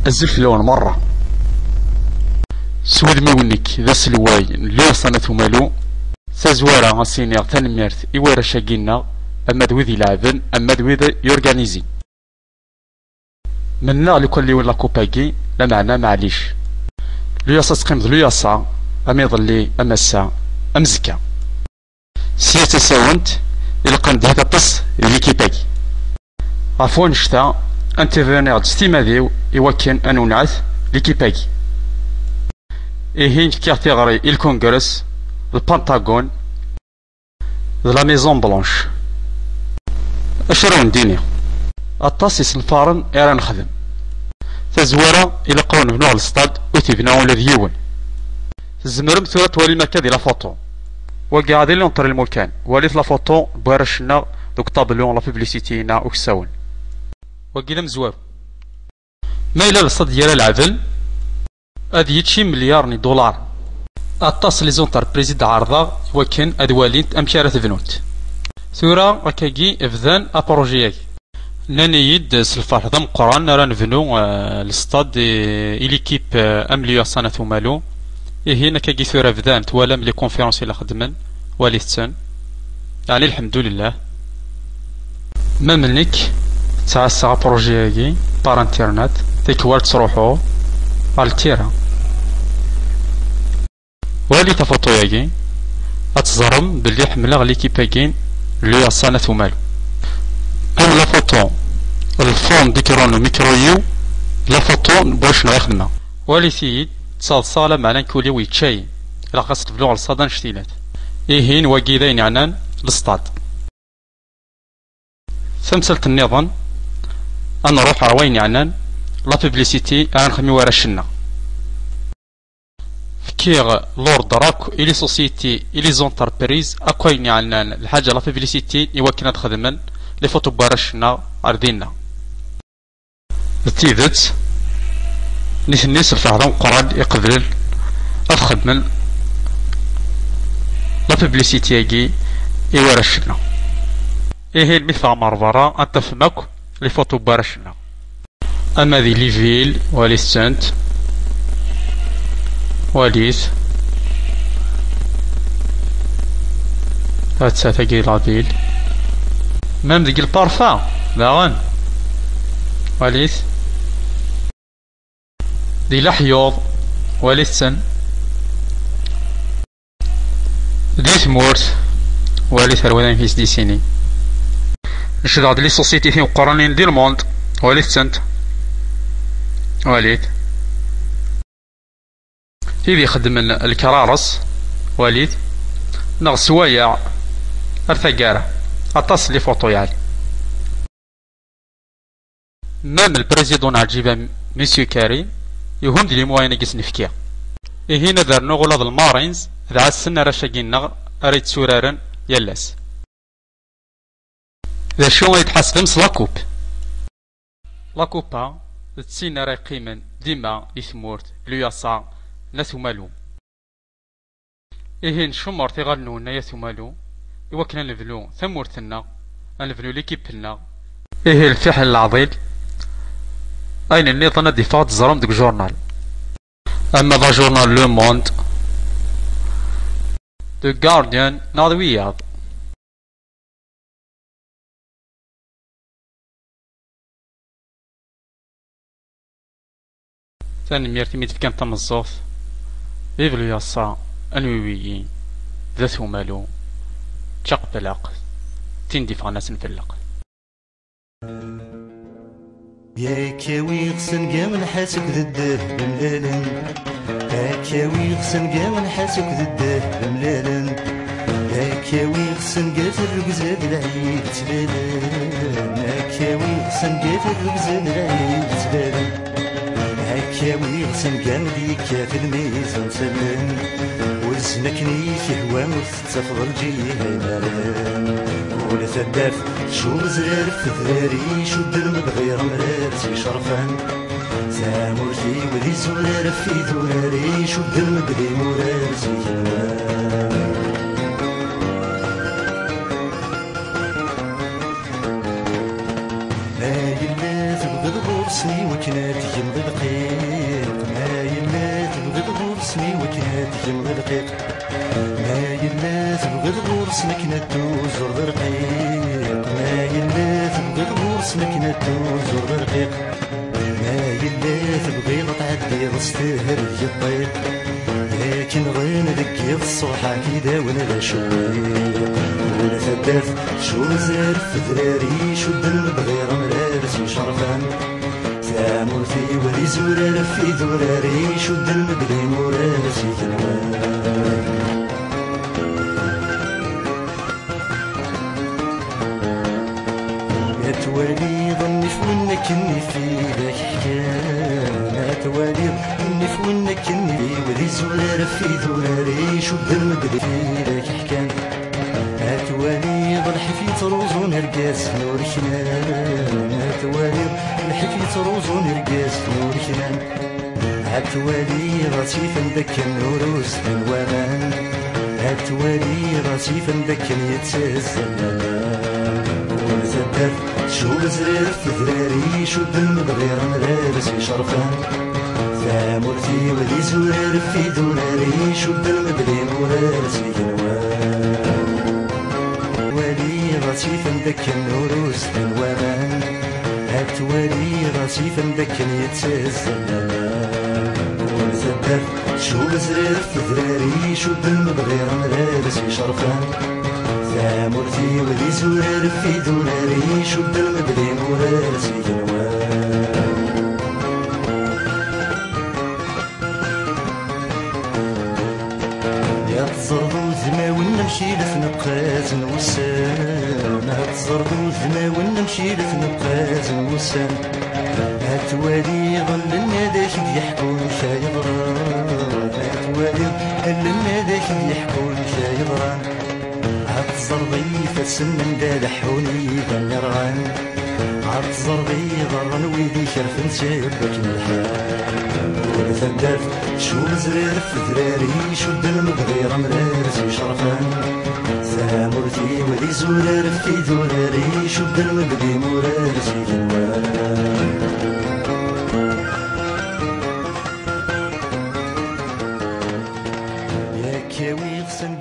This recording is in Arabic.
الزلف لون مرة سواد ميونيك ذا سلواي اللي صنة مالو سازوارا غاسينيغ تنميرت إوارا شاقينا أما دويذ يلعبن أما دويذ يورغانيزي منا لكل اللي ولا كوباكي لا معنى معليش لو ياسا تقيمض لو ياسا أما يظلي أما السا أمزكا سياسة ساونت إلا قند هكا تص ليكيباكي عفوا نشتا انترفينيغ دستيما ديو إوا كان أنو نعث ليكيباكي إيهين كيغتي غري الكونغرس البنتاغون لا ميزون بلونش أشرون ديني الطاسيس الفارن إيرا نخدم تزوارا إلا قاو نبنو على السطاد وتبناو ولا ديون تزمرم ثورة توالي مكان دي لا فوتو وقاعدين لي نطر المكان وليت لا فوتو بوارشنا دوك طابلون لا بوبليسيتينا وكساون وقيلا مزوار ما إلا السطاد ديال العدل هادي يتشي مليار دولار أطاس لي زونتربريز د عارضة وكان أدوالين أمكارة تبنوت ثورة هكاكي إفذان أبروجياكي نانيد سلفاح ذا مقران راه نبنو الستاد إليكيب أمليو صنة مالو هنا كاكي ثورة فذان توالم لي كونفيرونس إلا خدمن واليتسن يعني الحمد لله ما منك تعسى بروجياكي بار انترنت تيكوال تروحو التيرا والي تفوتو ياكي اتزرم باللي حملها ليكيباكين اللي صانة مالو كون لا فوتو الفون ديكرونو ميكرويو لا فوتو باش نخدمها والي سيد تصاد صالة معنا كولي ويتشاي إلا خاص تبلو على الصادان شتيلات إيهين واكيدين عنان للصطاد ثمثلة النظام أنا نروح روين عنان لا بوبليسيتي أنخمي ورا الشنا كيغ لورد راكو إلي سوسيتي إلي زونتربريز أكوين عنان الحاجة لا بوبليسيتي يوكنا تخدمن لي فوتو بارشنا أردينا التيدت نيثني سلفاحهم قراد يقبل أخدمن لا بوبليسيتي ياكي يورشنا إيه المثل مرفرا أنت فمك لي فوتو بارشنا أما ذي لي فيل ولي سنت وليث هاتسا تاكي لا فيل مام ديك البارفا داغن وليث دي لحيوض وليث دي ثمورت وليث هروان فيس دي سيني نشد هاد لي سوسيتي في قرانين دي الموند وليث سنت وليث تيدي يخدم الكرارس وليث نغ سوايع ارثقارة اطاس لي فوتو يعني مام البريزيدون عجيبة ميسيو كريم يهم دي لي موين قس نفكيا هنا دار نغول هاد المارينز ذا السنة رشاقين نغ اريد سورارن يلاس ذا شو يتحسبمس لاكوب لاكوبا تسينا راي قيمن ديما يثمورت لياسا ناس مالو إيهن شمر تيغالنونا يا ثمالو إوا كنا نبلو ثمورتنا نبلو ليكيبنا إيه الفحل العضيل أين النظام دفاع تزرم ديك جورنال أما ذا جورنال لو موند دو غارديان ناضوياض ثاني ميرتي ميت كان تمزوف يبلو ياسا انويويين ذات مالو تقبلق تندفع ناس نفلق يا كاوي غسن قام نحاسك ذده بملالن يا كاوي غسن قام نحاسك ذده بملالن يا كاوي غسن قات الرقزاد العيد تبالن يا كاوي غسن قات الرقزاد العيد تبالن كاوي غسن كان ديك في الميزان سلم ورسنكني في هوام تفضل جيهان ولا ثداف شو مزرار في ذراري شو الدرم بغير مراتي شرفان سامورتي ولي زرار في ذراري شو الدرم بغير مراتي لا يلا تبغي تغرسني وكنا تجمد دقيق ما يلا تبغي تغرسني وكنا تجمد دقيق ما يلا تبغي تغرسني كنا توزر رقيق ما يلا تبغي تغرسني كنا توزر رقيق ما يلا تبغي تعدي رستهر الطيق لكن غين ذكي الصبح كيدا وانا لا شويق وانا ثداف شو زارف دراري شد البغير ملابس وشرفان ثامر في ولي زرار في دراري شد المبلي مرابس يتلوان يا توالي ظني فونك اني في ذاك حكام يا توالي ظني فونك اني ولي زرار في دراري شد المبلي في ذاك حكام هاتوالي ضلحفي تروزون رقاس نور كنان هاتوالي ضلحفي تروزون رقاس نور كنان هاتوالي راسي فندكن وروس الوامان هاتوالي راسي فندكن يتسلسل ونزدر شو بزرير في دراري شد المبغير ملابس شرفان ثامرتي ولي زرار في دراري شد المبلي مرابس ينوان راسي فندكن وروس الوامان هاتوالي راسي فندكن يتسلسل ونزدر شو بزرير في دراري شد المبغير ملابس شرفان ثامرتي ولي زرار في دراري شد المبلي مرابس ينوان يا تزربو زماون نمشي لثنقاز نوسان هتزربو زماون نمشي لثنقاز نوسان هتوالي ظل الناداك يحكون شايضران هتوالي ظل الناداك يحكون شايضران هتزربي فالسمن دالحوني ذنران هتزربي ضرن ويدي شرف نسيبك الحال ثداف شو زرير في دراري شد المبغير ملابس شرفان ثامرتي ولي زرار في دراري شد المبغي مرابس ينوان يا كاوي غسن